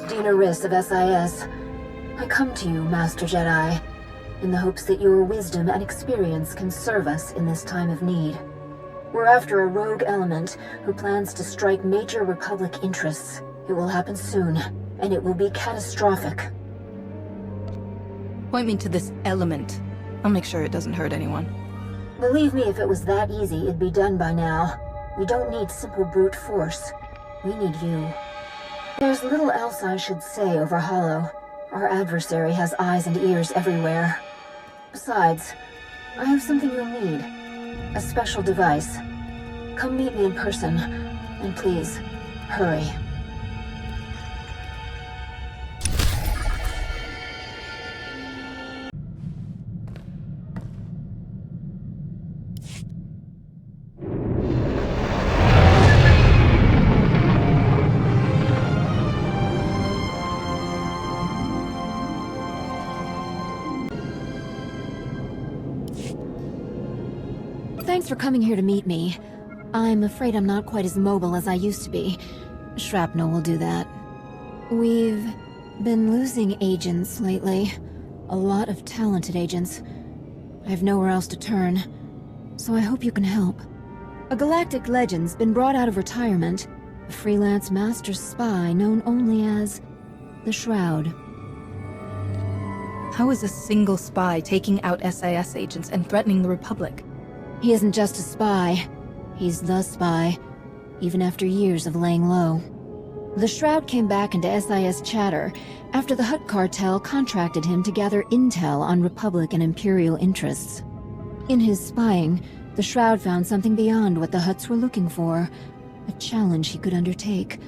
Dina Riss of SIS. I come to you, Master Jedi, in the hopes that your wisdom and experience can serve us in this time of need. We're after a rogue element who plans to strike major Republic interests. It will happen soon, and it will be catastrophic. Point me to this element. I'll make sure it doesn't hurt anyone. Believe me, if it was that easy, it'd be done by now. We don't need simple brute force. We need you. There's little else I should say over Hollow. Our adversary has eyes and ears everywhere. Besides, I have something you'll need. A special device. Come meet me in person, and please, hurry. Thanks for coming here to meet me. I'm afraid I'm not quite as mobile as I used to be. Shrapnel will do that. We've been losing agents lately. A lot of talented agents. I have nowhere else to turn, so I hope you can help. A galactic legend's been brought out of retirement. A freelance master spy known only as the Shroud. How is a single spy taking out SIS agents and threatening the Republic? He isn't just a spy. He's the spy, even after years of laying low. The Shroud came back into SIS chatter after the Hutt cartel contracted him to gather intel on Republic and Imperial interests. In his spying, the Shroud found something beyond what the Hutts were looking for. A challenge he could undertake.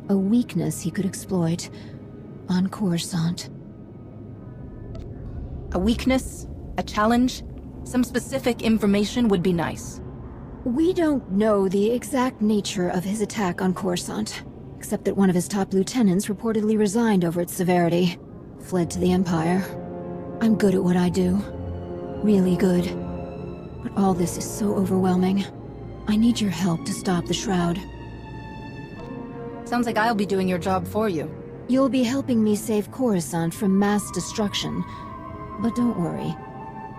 A weakness he could exploit. On Coruscant. A weakness? A challenge? Some specific information would be nice. We don't know the exact nature of his attack on Coruscant, except that one of his top lieutenants reportedly resigned over its severity, fled to the Empire. I'm good at what I do. Really good. But all this is so overwhelming. I need your help to stop the Shroud. Sounds like I'll be doing your job for you. You'll be helping me save Coruscant from mass destruction. But don't worry.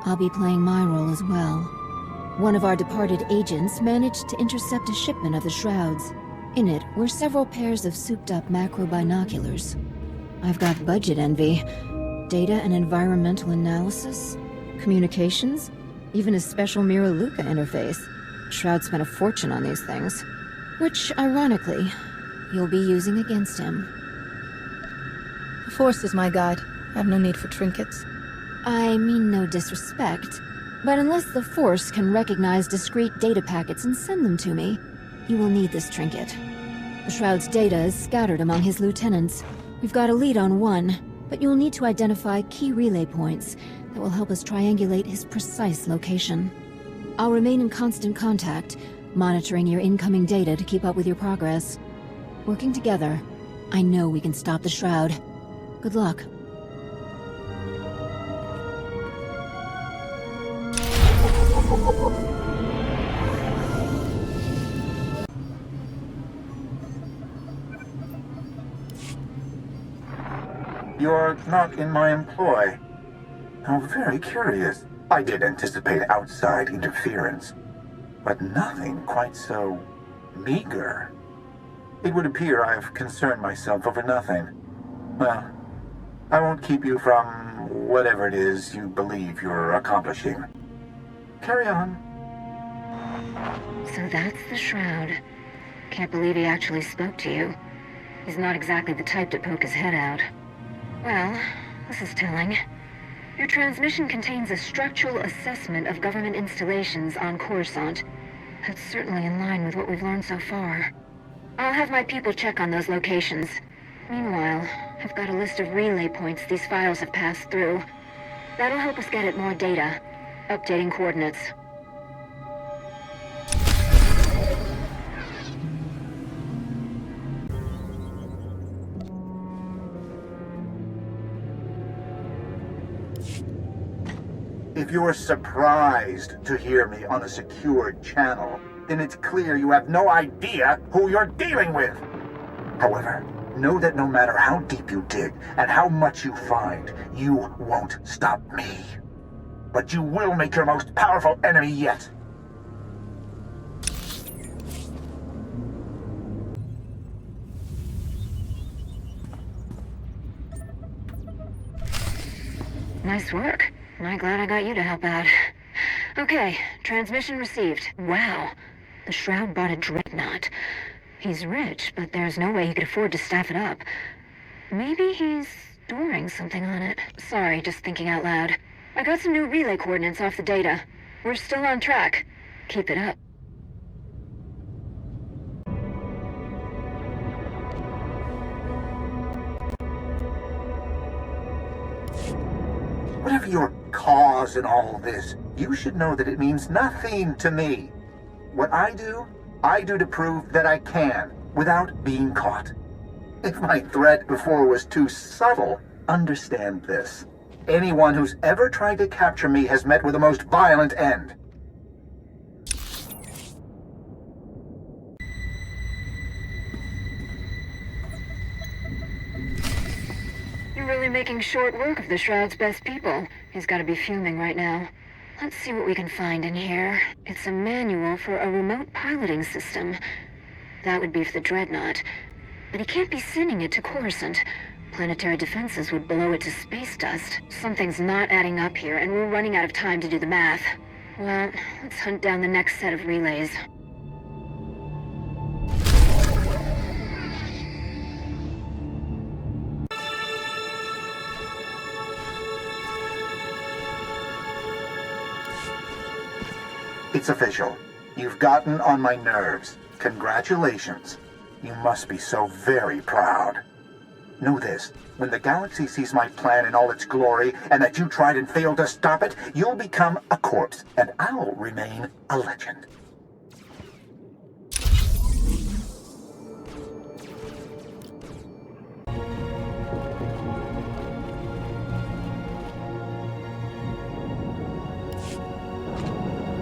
I'll be playing my role as well. One of our departed agents managed to intercept a shipment of the Shrouds. In it were several pairs of souped-up macrobinoculars. I've got budget envy, data and environmental analysis, communications, even a special Mira-Luca interface. Shroud spent a fortune on these things, which, ironically, you'll be using against him. The Force is my guide. I have no need for trinkets. I mean no disrespect, but unless the Force can recognize discrete data packets and send them to me, you will need this trinket. The Shroud's data is scattered among his lieutenants. We've got a lead on one, but you'll need to identify key relay points that will help us triangulate his precise location. I'll remain in constant contact, monitoring your incoming data to keep up with your progress. Working together, I know we can stop the Shroud. Good luck. You're not in my employ. How very curious. I did anticipate outside interference, but nothing quite so meager. It would appear I've concerned myself over nothing. Well, I won't keep you from whatever it is you believe you're accomplishing. Carry on. So that's the Shroud. Can't believe he actually spoke to you. He's not exactly the type to poke his head out. Well, this is telling. Your transmission contains a structural assessment of government installations on Coruscant. That's certainly in line with what we've learned so far. I'll have my people check on those locations. Meanwhile, I've got a list of relay points these files have passed through. That'll help us get at more data. Updating coordinates. If you're surprised to hear me on a secured channel, then it's clear you have no idea who you're dealing with. However, know that no matter how deep you dig and how much you find, you won't stop me. But you will make your most powerful enemy yet. Nice work. I'm glad I got you to help out. Okay, transmission received. Wow. The Shroud bought a dreadnought. He's rich, but there's no way he could afford to staff it up. Maybe he's storing something on it. Sorry, just thinking out loud. I got some new relay coordinates off the data. We're still on track. Keep it up. Whatever your cause in all this, you should know that it means nothing to me. What I do to prove that I can, without being caught. If my threat before was too subtle, understand this. Anyone who's ever tried to capture me has met with the most violent end. You're really making short work of the Shroud's best people. He's gotta be fuming right now. Let's see what we can find in here. It's a manual for a remote piloting system. That would be for the Dreadnought. But he can't be sending it to Coruscant. Planetary defenses would blow it to space dust. Something's not adding up here, and we're running out of time to do the math. Well, let's hunt down the next set of relays. It's official. You've gotten on my nerves. Congratulations. You must be so very proud. Know this, when the galaxy sees my plan in all its glory, and that you tried and failed to stop it, you'll become a corpse, and I'll remain a legend.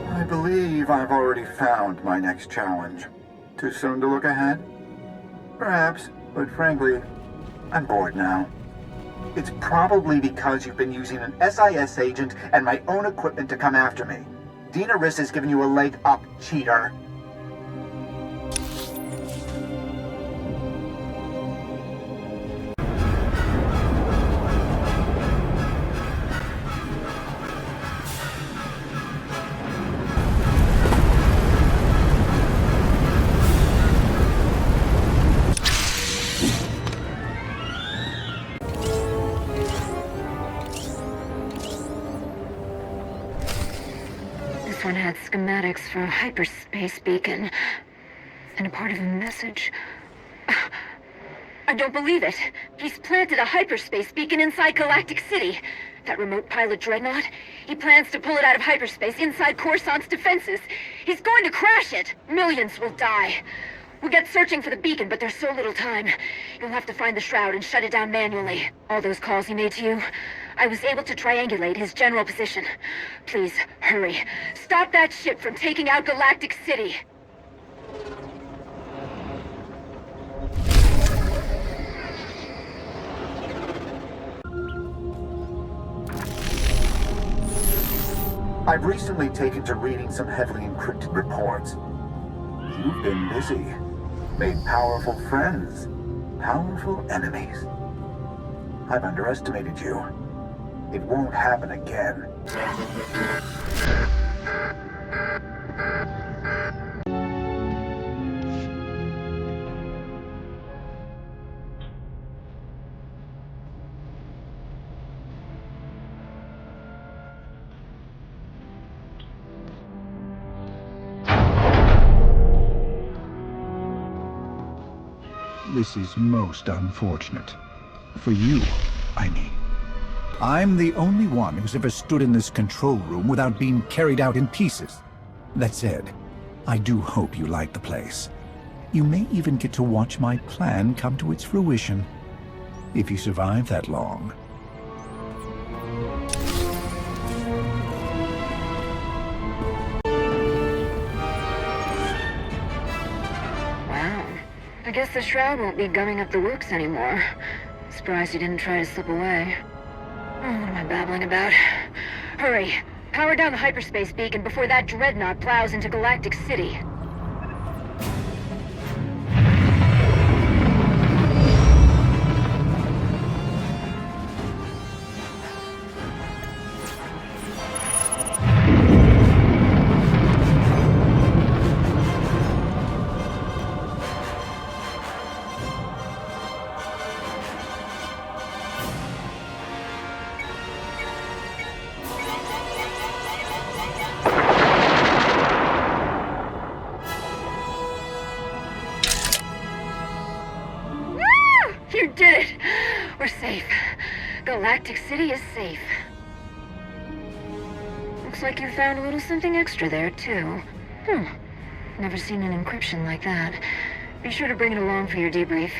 I believe I've already found my next challenge. Too soon to look ahead? Perhaps, but frankly, I'm bored now. It's probably because you've been using an SIS agent and my own equipment to come after me. Dina Riss has given you a leg up, cheater. One had schematics for a hyperspace beacon, and a part of a message. I don't believe it. He's planted a hyperspace beacon inside Galactic City. That remote pilot dreadnought, he plans to pull it out of hyperspace inside Coruscant's defenses. He's going to crash it. Millions will die. We'll get searching for the beacon, but there's so little time. You'll have to find the Shroud and shut it down manually. All those calls he made to you, I was able to triangulate his general position. Please, hurry. Stop that ship from taking out Galactic City. I've recently taken to reading some heavily encrypted reports. You've been busy. Made powerful friends. Powerful enemies. I've underestimated you. It won't happen again. This is most unfortunate. For you, I mean. I'm the only one who's ever stood in this control room without being carried out in pieces. That said, I do hope you like the place. You may even get to watch my plan come to its fruition, if you survive that long. guess the Shroud won't be gumming up the works anymore. Surprised he didn't try to slip away. Oh, what am I babbling about? Hurry! Power down the hyperspace beacon before that dreadnought plows into Galactic City. You did it! We're safe. Galactic City is safe. Looks like you found a little something extra there, too. Never seen an encryption like that. Be sure to bring it along for your debrief.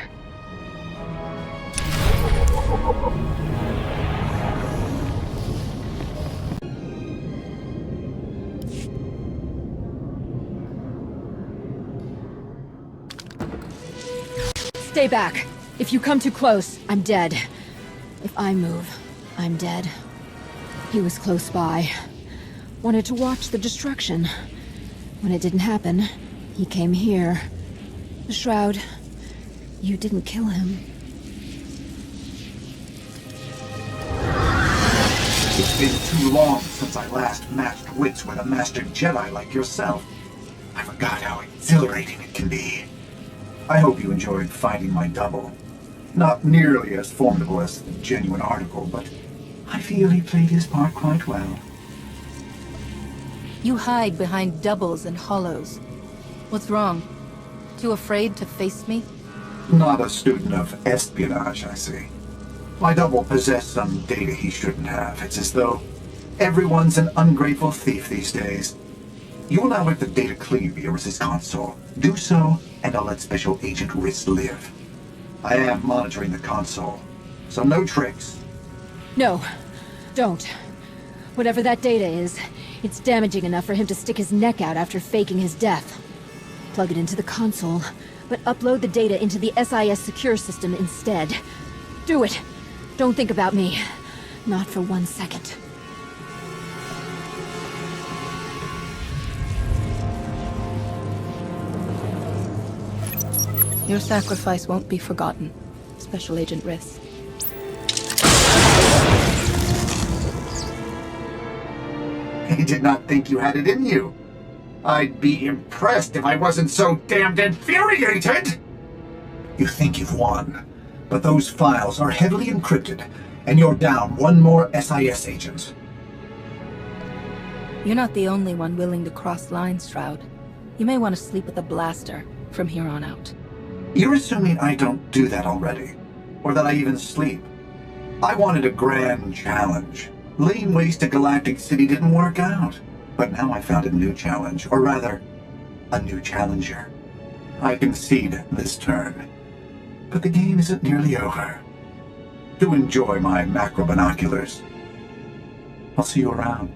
Stay back. If you come too close, I'm dead. If I move, I'm dead. He was close by. Wanted to watch the destruction. When it didn't happen, he came here. The Shroud, you didn't kill him. It's been too long since I last matched wits with a master Jedi like yourself. I forgot how exhilarating it can be. I hope you enjoyed finding my double. Not nearly as formidable as the genuine article, but I feel he played his part quite well. You hide behind doubles and hollows. What's wrong? Too afraid to face me? Not a student of espionage, I see. My double possessed some data he shouldn't have. It's as though everyone's an ungrateful thief these days. You will now wipe the data clean via his console. Do so, and I'll let Special Agent Riss live. I am monitoring the console, so no tricks. No, don't. Whatever that data is, it's damaging enough for him to stick his neck out after faking his death. Plug it into the console, but upload the data into the SIS secure system instead. Do it. Don't think about me. Not for 1 second. Your sacrifice won't be forgotten, Special Agent Riss. I did not think you had it in you. I'd be impressed if I wasn't so damned infuriated! You think you've won, but those files are heavily encrypted, and you're down one more SIS agent. You're not the only one willing to cross lines, Shroud. You may want to sleep with a blaster from here on out. You're assuming I don't do that already, or that I even sleep. I wanted a grand challenge. Laying waste to Galactic City didn't work out, but now I found a new challenge, or rather, a new challenger. I concede this turn, but the game isn't nearly over. Do enjoy my macrobinoculars. I'll see you around.